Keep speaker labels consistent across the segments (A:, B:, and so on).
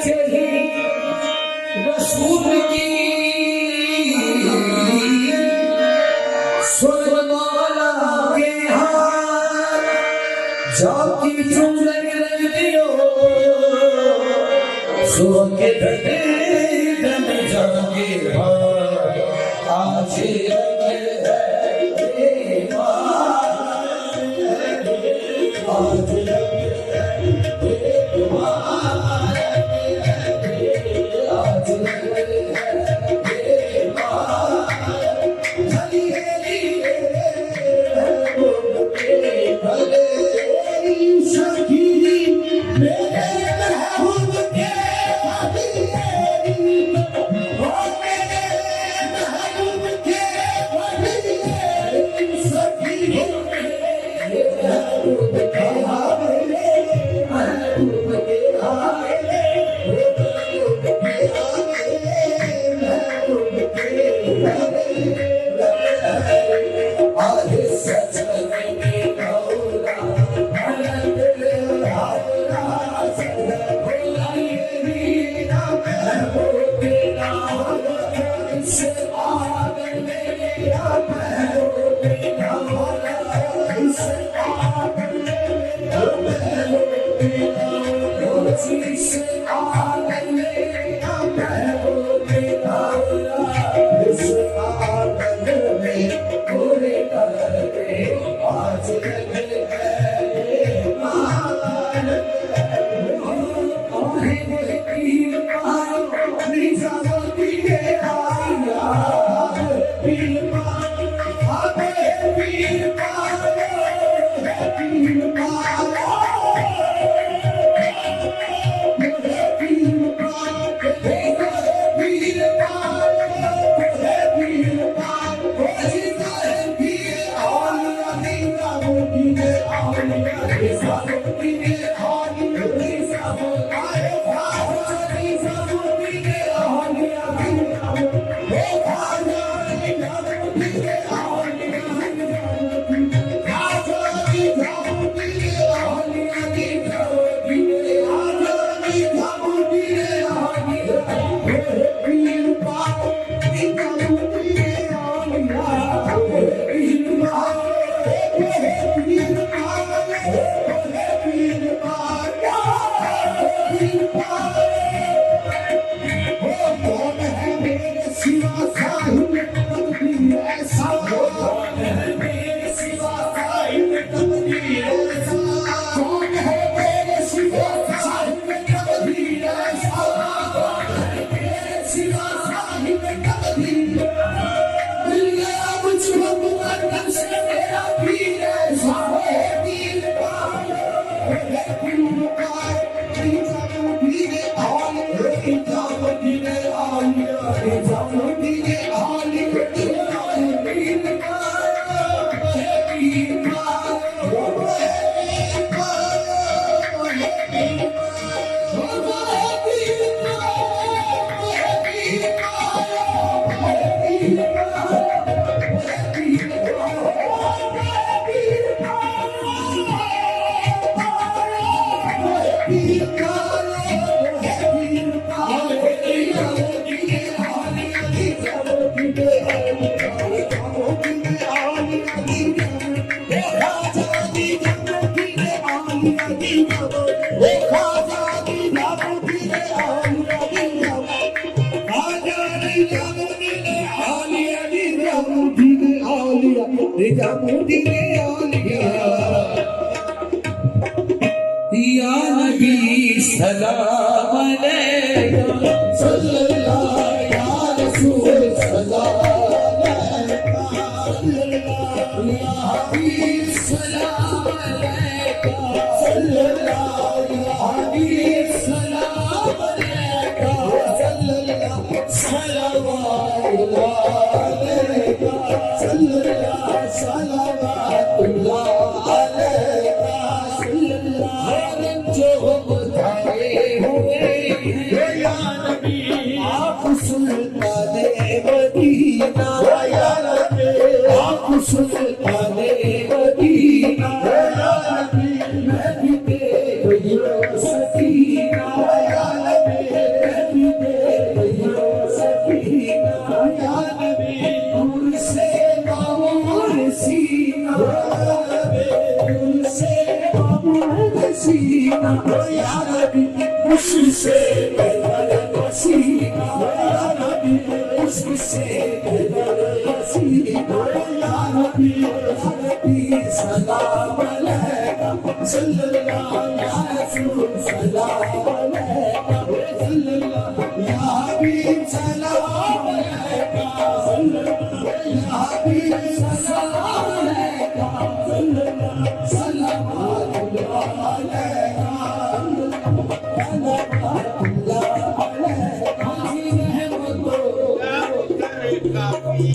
A: चाहिए रसूल की सुरमाला के हाथ जाकी चुन लग दियो सुबह के धने धन जाके आज या नबी सलाम अलैका सल्लल्लाहु या रसूल सलाम अलैका या हबीब सलाम अलैका सल्लल्लाहु या हबीब सलाम अलैका सल्लल्लाहु सल्लल्लाहु अलैका सल्लल्लाहु सल्लल्लाहु अलैका सल्लल्लाहु जो बताए हुए या नबी इश्क से दर पसीना या नबी इश्क से दर पसीना या नबी सलाम अलैका सल्लल्लाहु अलैहि वसल्लम सलाम अलैका सल्लल्लाहु या हबीब सलाम अलैका सल्लल्लाहु या हबीब सलाम अलैका सल्लल्लाहु सलाम अलैका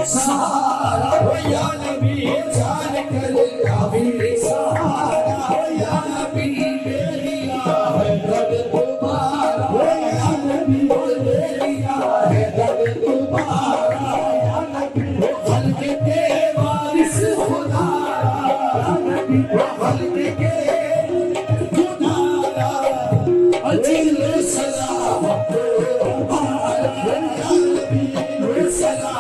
A: सहारा हो या नबी जान कर काफी सहारा हो या नबी बेरिया है दर तुम्हारा हो या नबी बेरिया है दर तुम्हारा या नबी खल्क के वारिस खुदारा या नबी खल्क के खुदारा अजिल सलाम हमारा या नबी सलाम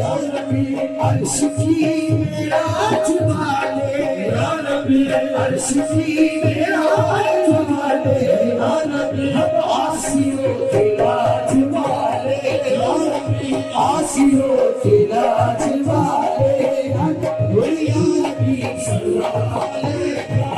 A: अर्श की मेराज वाले या नबी अर्श की मेराज वाले या नबी आसियों के राज वाले या नबी आसियों के राज वाले या नबी सल्लल्लाहु अलैहि